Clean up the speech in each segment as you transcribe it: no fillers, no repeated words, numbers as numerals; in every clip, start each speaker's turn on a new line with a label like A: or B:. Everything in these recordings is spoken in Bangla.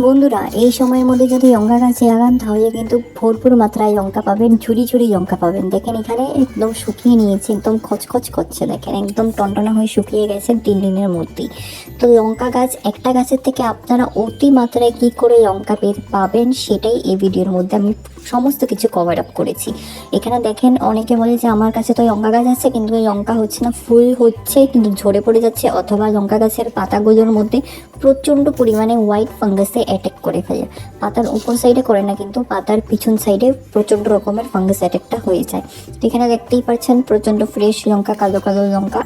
A: বন্ধুরা, এই সময়ের মধ্যে যদি লঙ্কা গাছে লাগান তাহলে কিন্তু ভরপুর মাত্রায় লঙ্কা পাবেন, ঝুড়ি ঝুড়ি লঙ্কা পাবেন। দেখেন এখানে একদম শুকিয়ে নিয়েছে, একদম খচখচ করছে, দেখেন একদম টনটনা হয়ে শুকিয়ে গেছে 3 দিনের মধ্যেই। তো লঙ্কা গাছ একটা গাছের থেকে আপনারা অতি মাত্রায় কী করে লঙ্কা পাবেন সেটাই এই ভিডিওর মধ্যে আমি সমস্ত কিছু কভার আপ করেছি। এখানে দেখেন অনেকে বলে যে আমার কাছে তো লঙ্কা গাছ আছে কিন্তু লঙ্কা হচ্ছে না, ফুল হচ্ছে কিন্তু ঝরে পড়ে যাচ্ছে, অথবা লঙ্কা গাছের পাতাগুলোর মধ্যে প্রচণ্ড পরিমাণে হোয়াইট ফাঙ্গাসে অ্যাটাক করে ফেলে। পাতার উপর সাইডে করে না, কিন্তু পাতার পিছন সাইডে প্রচণ্ড রকমের ফাঙ্গাস অ্যাটাকটা হয়ে যায়। তো এখানে দেখতেই পাচ্ছেন প্রচণ্ড ফ্রেশ লঙ্কা, কালো কালো লঙ্কা।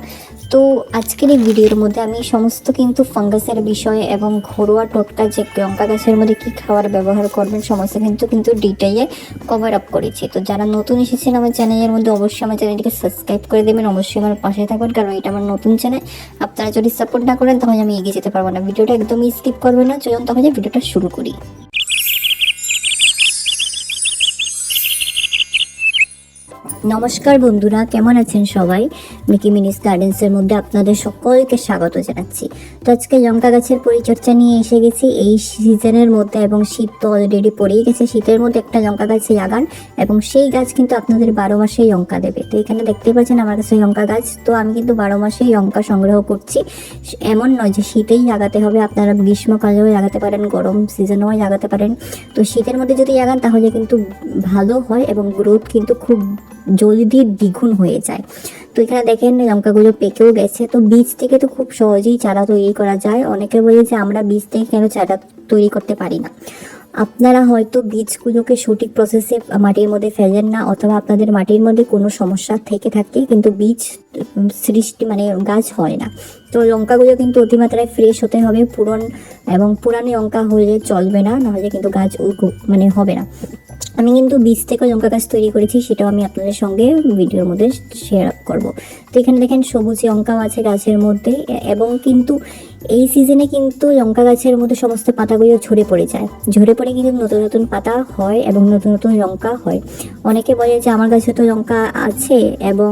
A: তো আজকের এই ভিডিওর মধ্যে আমি সমস্ত কিন্তু ফাঙ্গাসের বিষয়ে এবং ঘরোয়া টোটকা যে লঙ্কা গাছের মধ্যে কী খাবার ব্যবহার করবেন সমস্ত কিন্তু ডিটেইলে কভার আপ করেছি। তো যারা নতুন এসেছেন আমার চ্যানেলের মধ্যে অবশ্যই আমার চ্যানেলটিকে সাবস্ক্রাইব করে দেবেন, অবশ্যই আমার পাশে থাকবেন, কারণ এটা আমার নতুন চ্যানেল। আপনারা যদি সাপোর্ট না করেন তাহলে আমি এগিয়ে যেতে পারবো না। ভিডিওটা একদমই স্কিপ করবেন না, চলুন তাহলে ভিডিওটা শুরু করি। নমস্কার বন্ধুরা, কেমন আছেন সবাই? মিকি মিনিস গার্ডেন্সের মধ্যে আপনাদের সকলকে স্বাগত জানাচ্ছি। তো আজকে লঙ্কা গাছের পরিচর্যা নিয়ে এসে গেছি এই সিজনের মধ্যে, এবং শীত তো অলরেডি পড়েই গেছে। শীতের মধ্যে একটা লঙ্কা গাছ লাগান এবং সেই গাছ কিন্তু আপনাদের 12 মাসেই লঙ্কা দেবে। তো এখানে দেখতেই পাচ্ছেন আমার কাছে লঙ্কা গাছ, তো আমি কিন্তু 12 মাসেই লঙ্কা সংগ্রহ করছি। এমন নয় যে শীতেই লাগাতে হবে, আপনারা গ্রীষ্মকালেও লাগাতে পারেন, গরম সিজনেও লাগাতে পারেন। তো শীতের মধ্যে যদি লাগান তাহলে কিন্তু ভালো হয় এবং গ্রোথ কিন্তু খুব জলদি দ্বিগুণ হয়ে যায়। তো এখানে দেখেন লঙ্কাগুলো পেকেও গেছে। তো বীজ থেকে তো খুব সহজেই চারা তৈরি করা যায়। অনেকে বলে যে আমরা বীজ থেকে কেন চারা তৈরি করতে পারি না। আপনারা হয়তো বীজগুলোকে সঠিক প্রসেসে মাটির মধ্যে ফেলেন না, অথবা আপনাদের মাটির মধ্যে কোনো সমস্যা থেকে থাকে কিন্তু বীজ সৃষ্টি গাছ হয় না। তো লঙ্কাগুলো কিন্তু অতিমাত্রায় ফ্রেশ হতে হবে, পুরানো লঙ্কা হলে চলবে না, নাহলে কিন্তু গাছ হবে না। আমি কিন্তু বীজ থেকে লঙ্কা গাছ তৈরি করেছি, সেটাও আমি আপনাদের সঙ্গে ভিডিওর মধ্যে শেয়ার করব। তো এখানে দেখেন সবুজ লঙ্কাও আছে গাছের মধ্যে, এবং কিন্তু এই সিজনে কিন্তু লঙ্কা গাছের মধ্যে সমস্ত পাতাগুলো ঝরে পড়ে যায়। ঝরে পড়ে কিন্তু নতুন নতুন পাতা হয় এবং নতুন নতুন লঙ্কা হয়। অনেকে বলে যে আমার গাছে তো লঙ্কা আছে এবং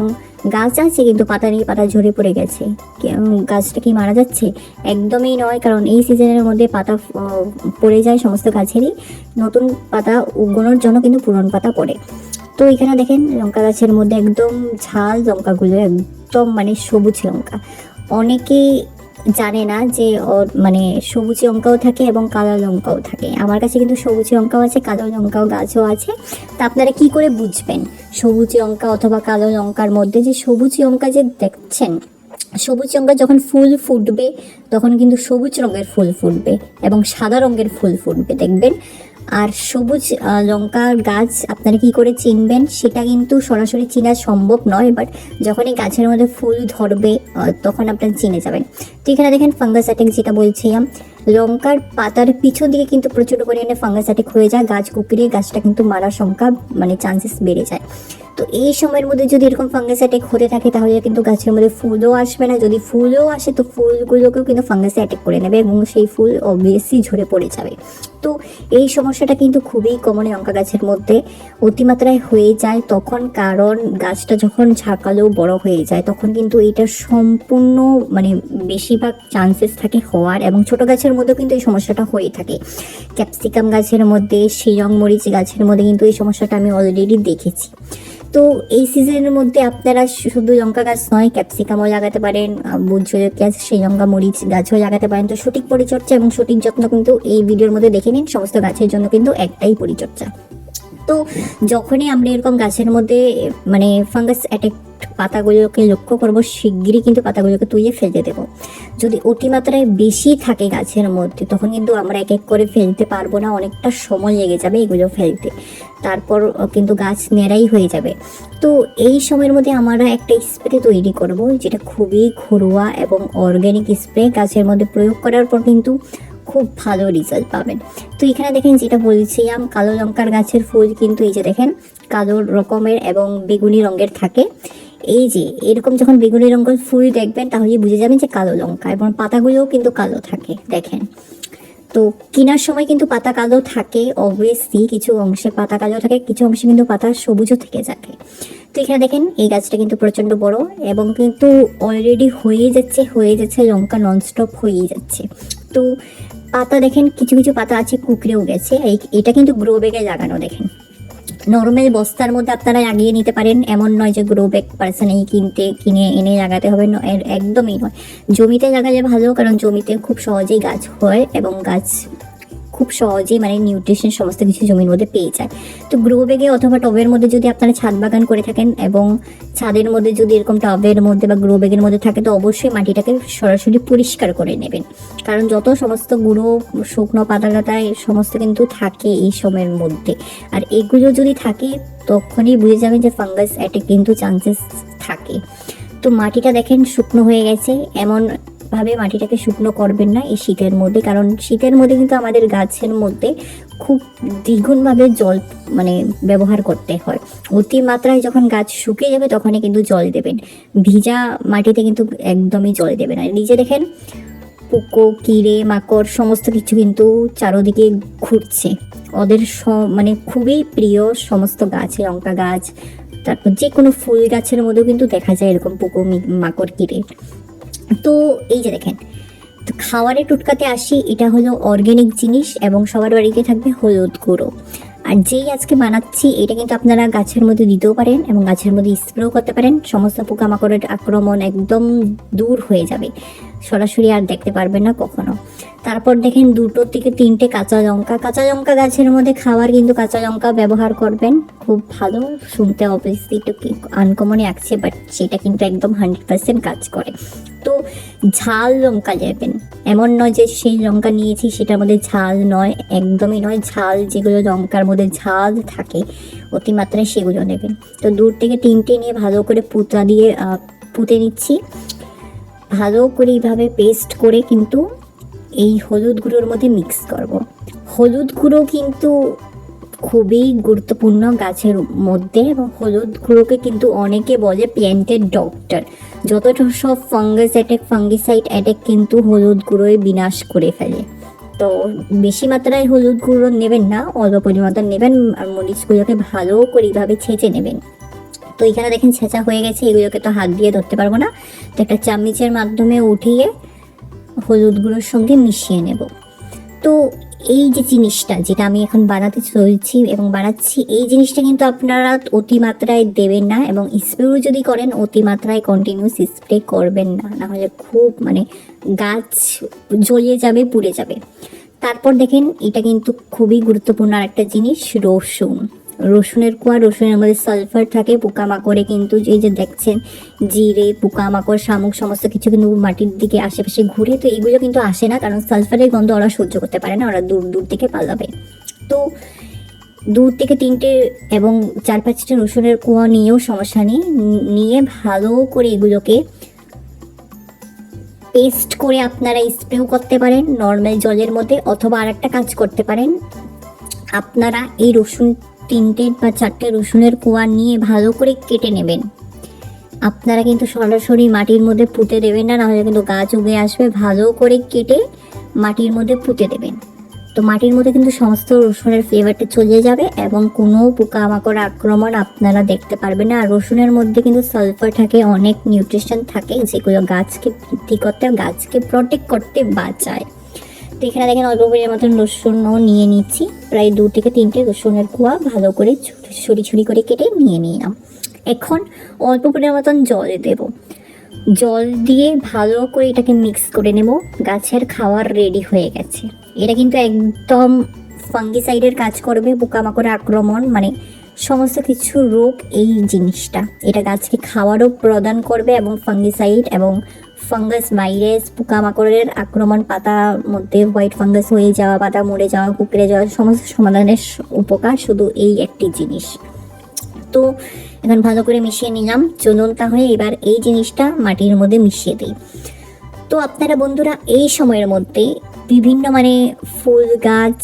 A: গাছ আছে কিন্তু পাতা নেই, পাতা ঝরে পড়ে গেছে, গাছটা কি মারা যাচ্ছে? একদমই নয়, কারণ এই সিজনের মধ্যে পাতা পড়ে যায় সমস্ত গাছেরই। নতুন পাতা উগানোর জন্য কিন্তু পুরনো পাতা পড়ে। তো এখানে দেখেন লঙ্কা গাছের মধ্যে একদম ঝাল লঙ্কাগুলো, একদম সবুজ লঙ্কা। অনেকেই জানে না যে সবুজ লঙ্কাও থাকে এবং কালো লঙ্কাও থাকে। আমার কাছে কিন্তু সবুজ লঙ্কাও আছে, কালো লঙ্কাও গাছও আছে। তা আপনারা কি করে বুঝবেন সবুজ লঙ্কা অথবা কালো লঙ্কার মধ্যে? যে সবুজ লঙ্কা যে দেখছেন, সবুজ লঙ্কা যখন ফুল ফুটবে তখন কিন্তু সবুজ রঙের ফুল ফুটবে এবং সাদা রঙের ফুল ফুটবে, দেখবেন। আর সবুজ লঙ্কার গাছ আপনারা কি করে চিনবেন সেটা কিন্তু সরাসরি চেনা সম্ভব নয়, বাট যখন এই গাছের মধ্যে ফুল ধরবে তখন আপনারা চিনে যাবেন। তো এখানে দেখেন ফাঙ্গাস অ্যাটাক যেটা বলছিলাম, লঙ্কার পাতার পিছন দিকে কিন্তু প্রচুর পরিমাণে ফাঙ্গাস অ্যাটাক হয়ে যায়, গাছ কুকড়িয়ে গাছটা কিন্তু মারার সংখ্যা চান্সেস বেড়ে যায়। তো এই সময়ের মধ্যে যদি এরকম ফাঙ্গাস অ্যাটাক হতে থাকে তাহলে কিন্তু গাছের মধ্যে ফুলও আসবে না। যদি ফুলও আসে তো ফুলগুলোকেও কিন্তু ফাঙ্গাসে অ্যাটাক করে নেবে এবং সেই ফুল অবভিয়াসলি ঝরে পড়ে যাবে। তো এই সমস্যাটা কিন্তু খুবই কমন লঙ্কা গাছের মধ্যে অতিমাত্রায় হয়ে যায় তখন, কারণ গাছটা যখন ঝাঁকালো বড় হয়ে যায় তখন কিন্তু এটা সম্পূর্ণ বেশিরভাগ চান্সেস থাকে হওয়ার, এবং ছোট গাছের মধ্যেও কিন্তু এই সমস্যাটা হয়ে থাকে। ক্যাপসিকাম গাছের মধ্যে, শিলং মরিচ গাছের মধ্যে কিন্তু এই সমস্যাটা আমি অলরেডি দেখেছি। তো এই সিজনের মধ্যে আপনারা শুধু লঙ্কা গাছ নয়, ক্যাপসিকামও লাগাতে পারেন, গাছ, শ্রীলঙ্কা মরিচ গাছও লাগাতে পারেন। তো সঠিক পরিচর্যা এবং সঠিক যত্ন কিন্তু এই ভিডিওর মধ্যে দেখে নিন। সমস্ত গাছের জন্য কিন্তু একটাই পরিচর্যা। তো যখনই আমরা এরকম গাছের মধ্যে ফাঙ্গাস অ্যাটাক পাতাগুলোকে লক্ষ্য করব, শিগগিরই কিন্তু পাতাগুলোকে তুলে ফেলতে দেবো। যদি অতিমাত্রায় বেশি থাকে গাছের মধ্যে তখন কিন্তু আমরা এক এক করে ফেলতে পারবো না, অনেকটা সময় লেগে যাবে এগুলো ফেলতে, তারপর কিন্তু গাছ নেড়াই হয়ে যাবে। তো এই সময়ের মধ্যে আমরা একটা স্প্রে তৈরি করব যেটা খুবই ঘরোয়া এবং অর্গ্যানিক স্প্রে। গাছের মধ্যে প্রয়োগ করার পর কিন্তু খুব ভালো রেজাল্ট পাবেন। তো এখানে দেখেন যেটা বলছিলাম, কালো লঙ্কার গাছের ফুল কিন্তু এই যে দেখেন কালো রকমের এবং বেগুনি রঙের থাকে। এই যে এরকম যখন বেগুনি রঙের ফুল দেখবেন তাহলে বুঝে যাবেন যে কালো লঙ্কা, এবং পাতাগুলোও কিন্তু কালো থাকে, দেখেন। তো কেনার সময় কিন্তু পাতা কালো থাকে, অবভিয়াসলি কিছু অংশে পাতা কালো থাকে, কিছু অংশে কিন্তু পাতা সবুজও থেকে থাকে। তো এখানে দেখেন এই গাছটা কিন্তু প্রচণ্ড বড় এবং কিন্তু অলরেডি হয়ে যাচ্ছে লঙ্কা ননস্টপ হয়েই যাচ্ছে। তো পাতা দেখেন কিছু কিছু পাতা আছে কুকড়েও গেছে। এটা কিন্তু গ্রো ব্যাগে লাগানো। দেখেন নর্মাল বস্তার মধ্যে আপনারা লাগিয়ে নিতে পারেন, এমন নয় যে গ্রো ব্যাগ পার্সোনালি কিনে এনে লাগাতে হবে, একদমই নয়। জমিতে লাগালে ভালো, কারণ জমিতে খুব সহজেই গাছ হয় এবং গাছ খুব সহজেই মানে নিউট্রিশন সমস্ত কিছু জমির মধ্যে পেয়ে যায়। তো গ্রো ব্যাগে অথবা টবের মধ্যে যদি আপনারা ছাদ বাগান করে থাকেন এবং ছাদের মধ্যে যদি এরকম টবের মধ্যে বা গ্রো ব্যাগের মধ্যে থাকে, তো অবশ্যই মাটিটাকে সরাসরি পরিষ্কার করে নেবেন, কারণ যত সমস্ত গুঁড়ো শুকনো পাতা টাতা এই সমস্ত কিন্তু থাকে এই সময়ের মধ্যে। আর এগুলো যদি থাকে তখনই বুঝে যাবেন যে ফাঙ্গাস অ্যাটাক কিন্তু চান্সেস থাকে। তো মাটিটা দেখেন শুকনো হয়ে গেছে, এমন ভাবে মাটিটাকে শুকনো করবেন না এই শীতের মধ্যে, কারণ শীতের মধ্যে কিন্তু আমাদের গাছের মধ্যে খুব দ্বিগুণভাবে জল মানে ব্যবহার করতে হয়। অতিমাত্রায় যখন গাছ শুকিয়ে যাবে তখনই কিন্তু জল দেবেন, ভিজা মাটিতে কিন্তু একদমই জল দেবেন। আর নিচে দেখেন পোকা কিড়ে মাকড় সমস্ত কিছু কিন্তু চারোদিকে ঘুরছে। ওদের মানে খুবই প্রিয় সমস্ত গাছ, লঙ্কা গাছ, তারপর যে কোনো ফুল গাছের মধ্যেও কিন্তু দেখা যায় এরকম পোকা মাকড় কিড়ে। তো এই যে দেখেন, তো খাবারের টুটকাতে আসি, এটা হলো অর্গ্যানিক জিনিস এবং সবার বাড়িতে থাকবে হলুদ গুঁড়ো। আর যেই আজকে বানাচ্ছি এটা কিন্তু আপনারা গাছের মধ্যে দিতেও পারেন এবং গাছের মধ্যে স্প্রেও করতে পারেন, সমস্ত পোকামাকড়ের আক্রমণ একদম দূর হয়ে যাবে, সরাসরি আর দেখতে পারবেন না কখনো। তারপর দেখেন 2 থেকে 3টে কাঁচা লঙ্কা। কাঁচা লঙ্কা গাছের মধ্যে খাবার কিন্তু কাঁচা লঙ্কা ব্যবহার করবেন, খুব ভালো। শুনতে অবভিয়াসলি একটু আনকমনই আসছে, বাট সেটা কিন্তু একদম 100% কাজ করে। তো ঝাল লঙ্কা নেবেন, এমন নয় যে সেই লঙ্কা নিয়েছি সেটার মধ্যে ঝাল নয়, একদমই নয়। ঝাল যেগুলো লঙ্কার মধ্যে ঝাল থাকে অতিমাত্রায় সেগুলো নেবেন। তো 2 থেকে 3টে নিয়ে ভালো করে পুঁতে নিচ্ছি, ভালো করে এইভাবে পেস্ট করে কিন্তু এই হলুদ গুঁড়োর মধ্যে মিক্স করব। হলুদ গুঁড়ো কিন্তু খুবই গুরুত্বপূর্ণ গাছের মধ্যে, এবং হলুদ গুঁড়োকে কিন্তু অনেকে বলে প্ল্যান্টের ডক্টর। যতটা সব ফাঙ্গাস অ্যাটাক ফাঙ্গিসাইড অ্যাটাক কিন্তু হলুদ গুঁড়োয় বিনাশ করে ফেলে। তো বেশি মাত্রায় হলুদ গুঁড়ো নেবেন না, অল্প পরিমাণ নেবেন। আর মরিচগুলোকে ভালো করে এইভাবে ছেঁচে নেবেন। তো এখানে দেখেন ছেঁচা হয়ে গেছে, এগুলোকে তো হাত দিয়ে ধরতে পারবো না, তো একটা চামচের মাধ্যমে উঠিয়ে হলুদ গুঁড়োর সঙ্গে মিশিয়ে নেব। তো এই যে জিনিসটা যেটা আমি এখন বানাতে চলছি এবং বানাচ্ছি, এই জিনিসটা কিন্তু আপনারা অতিমাত্রায় দেবেন না, এবং স্প্রেও যদি করেন অতিমাত্রায় কন্টিনিউস স্প্রে করবেন না, নাহলে খুব মানে গাছ জ্বলিয়ে যাবে, পুড়ে যাবে। তারপর দেখেন এটা কিন্তু খুবই গুরুত্বপূর্ণ আরেকটা জিনিস, রসুনের কোয়া। রসুনের মধ্যে সালফার থাকে, পোকামাকড়ে কিন্তু এই যে দেখছেন জিরে পোকামাকড় শামুক সমস্ত কিছু কিন্তু মাটির দিকে আশেপাশে ঘুরে, তো এগুলো কিন্তু আসে না, কারণ সালফারের গন্ধ ওরা সহ্য করতে পারে না, ওরা দূর দূর থেকে পালাবে। তো 2 থেকে 3টে এবং 4-5টা রসুনের কোয়া নিয়েও সমস্যা নেই, নিয়ে ভালো করে এগুলোকে পেস্ট করে আপনারা স্প্রেও করতে পারেন নর্মাল জলের মধ্যে, অথবা আরেকটা কাজ করতে পারেন, আপনারা এই 3টে বা 4টে রসুনের কোয়া নিয়ে ভালো করে কেটে নেবেন। আপনারা কিন্তু সরাসরি মাটির মধ্যে পুঁতে দেবেন না, নাহলে কিন্তু গাছ উগে আসবে। ভালো করে কেটে মাটির মধ্যে পুঁতে দেবেন, তো মাটির মধ্যে কিন্তু সমস্ত রসুনের ফ্লেভারটা চলে যাবে এবং কোনো পোকামাকড় আক্রমণ আপনারা দেখতে পারবেন না। আর রসুনের মধ্যে কিন্তু সালফার থাকে, অনেক নিউট্রিশন থাকে, যেগুলো গাছকে বৃদ্ধি করতে, গাছকে প্রোটেক্ট করতে বাঁচায়। তো এখানে দেখেন অল্প পরিমাণ মতন রসুনও নিয়ে নিচ্ছি, প্রায় 2 থেকে 3টে রসুনের কোয়া ভালো করে ছুরি করে কেটে নিয়ে নিলাম। এখন অল্প পরিমাণ মতন জল দেব, জল দিয়ে ভালো করে এটাকে মিক্স করে নেব। গাছের খাওয়ার রেডি হয়ে গেছে। এটা কিন্তু একদম ফাঙ্গিসাইডের কাজ করবে, পোকামাকড়ের আক্রমণ মানে সমস্ত কিছু রোগ এই জিনিসটা, এটা গাছকে খাওয়ারও প্রদান করবে এবং ফাঙ্গিসাইড এবং ফাঙ্গাস ভাইরাস পোকামাকড়ের আক্রমণ, পাতার মধ্যে হোয়াইট ফাঙ্গাস হয়ে যাওয়া, পাতা মরে যাওয়া, কুকড়ে যাওয়া, সমস্ত সমাধানের উপকার শুধু এই একটি জিনিস। তো এখন ভালো করে মিশিয়ে নিলাম। চলুন তাহলে এবার এই জিনিসটা মাটির মধ্যে মিশিয়ে দিই। তো আপনারা বন্ধুরা এই সময়ের মধ্যে বিভিন্ন মানে ফুল গাছ,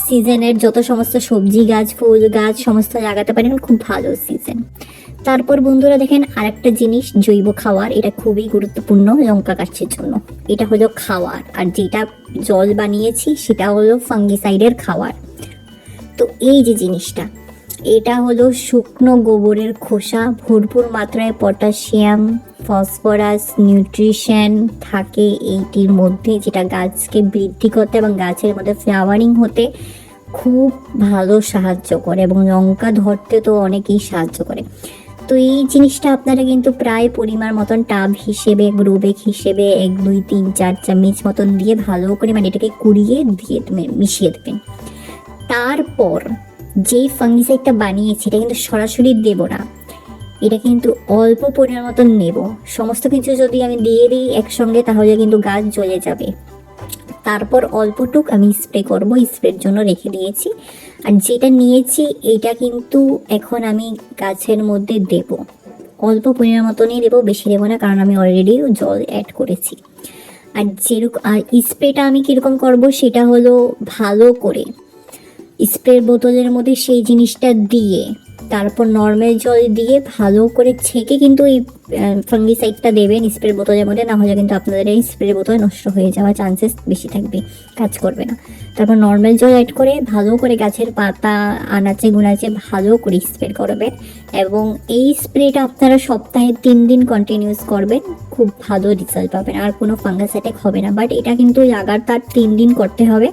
A: সিজনের যত সমস্ত সবজি গাছ, ফুল গাছ সমস্ত লাগাতে পারেন, খুব ভালো সিজন। তারপর বন্ধুরা দেখেন আরেকটা জিনিস, জৈব খাবার, এটা খুবই গুরুত্বপূর্ণ লঙ্কা গাছের জন্য। এটা হলো খাবার, আর যেটা জল বানিয়েছি সেটা হলো ফাঙ্গিসাইডের খাবার। তো এই যে জিনিসটা, এটা হলো শুকনো গোবরের খোসা, ভরপুর মাত্রায় পটাশিয়াম, ফসফরাস, নিউট্রিশন থাকে এইটির মধ্যে, যেটা গাছকে বৃদ্ধি করতে এবং গাছের মধ্যে ফ্লাওয়ারিং হতে খুব ভালো সাহায্য করে এবং লঙ্কা ধরতে তো অনেকেই সাহায্য করে। তো এই জিনিসটা আপনারা কিন্তু প্রায় পরিমাণ মতন টাব হিসেবে, গ্রো ব্যাগ হিসেবে 1 2 3 4 চামচ মতন দিয়ে ভালো করে মানে এটাকে কুড়িয়ে দিয়ে মিশিয়ে দেবেন। তারপর যেই ফাঙ্গিসাইডটা বানিয়েছি এটা কিন্তু সরাসরি দেব না, এটা কিন্তু অল্প পরিমাণ মতন নেব। সমস্ত কিছু যদি আমি দিয়ে দিই একসঙ্গে তাহলে কিন্তু গাছ জ্বলে যাবে। তারপর অল্পটুক আমি স্প্রে করব, স্প্রের জন্য রেখে দিয়েছি। আর যেটা নিয়েছি এইটা কিন্তু এখন আমি গাছের মধ্যে দেব, অল্প পরিমাণ মতনই দেবো, বেশি দেবো না, কারণ আমি অলরেডি জল অ্যাড করেছি। আর যেরকম আর স্প্রেটা আমি কীরকম করব সেটা হলো ভালো করে স্প্রের বোতলের মধ্যে সেই জিনিসটা দিয়ে তারপর নর্মাল জল দিয়ে ভালো করে ছেঁকে কিন্তু এই ফাঙ্গিসাইডটা দেবেন স্প্রে বোতলের মধ্যে, না হলে কিন্তু আপনাদের এই স্প্রে বোতল নষ্ট হয়ে যাওয়ার চান্সেস বেশি থাকবে, কাজ করবে না। তারপর নর্মাল জল অ্যাড করে ভালো করে গাছের পাতা আনাচে গুনাচে ভালো করে স্প্রে করবেন এবং এই স্প্রেটা আপনারা সপ্তাহে 3 দিন কন্টিনিউস করবেন, খুব ভালো রেজাল্ট পাবেন, আর কোনো ফাঙ্গাস অ্যাটাক হবে না। বাট এটা কিন্তু লাগাতার 3 দিন করতে হবে।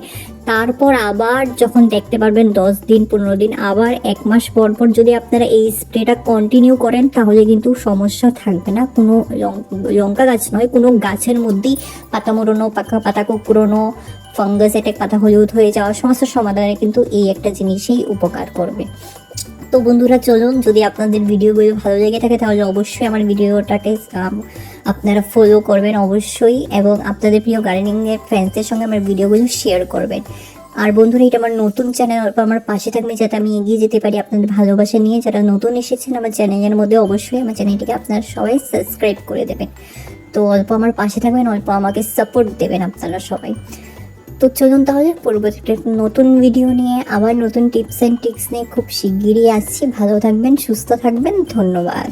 A: তারপর আবার যখন দেখতে পারবেন 10 দিন 15 দিন, আবার 1 মাস পর পর যদি আপনারা এই স্প্রেটা কন্টিনিউ করেন তাহলে কিন্তু সমস্যা থাকবে না। কোনো লঙ্কা গাছ নয়, কোনো গাছের মধ্যেই পাতা মরনো, পাকা পাতা কুকড়োনো, ফাঙ্গাস অ্যাটাক, পাতা হলুদ হয়ে যাওয়া সমস্যার সমাধানে কিন্তু এই একটা জিনিসই উপকার করবে। তো বন্ধুরা চলুন, যদি আপনাদের ভিডিওগুলো ভালো লেগে থাকে তাহলে অবশ্যই আমার ভিডিওটাকে আপনারা ফলো করবেন অবশ্যই, এবং আপনাদের প্রিয় গার্ডেনিংয়ের ফ্রেন্ডসদের সঙ্গে আমার ভিডিওগুলো শেয়ার করবেন। আর বন্ধুরা এটা আমার নতুন চ্যানেল, অল্প আমার পাশে থাকবে যাতে আমি এগিয়ে যেতে পারি আপনাদের ভালোবাসা নিয়ে। যারা নতুন এসেছেন আমার চ্যানেলের মধ্যে অবশ্যই আমার চ্যানেলটিকে আপনারা সবাই সাবস্ক্রাইব করে দেবেন। তো অল্প আমার পাশে থাকবেন, অল্প আমাকে সাপোর্ট দেবেন আপনারা সবাই। তো চলুন তাহলে পরবর্তীতে নতুন ভিডিও নিয়ে আবার নতুন টিপস অ্যান্ড ট্রিক্স নিয়ে খুব শিগগিরই আসছি। ভালো থাকবেন, সুস্থ থাকবেন, ধন্যবাদ।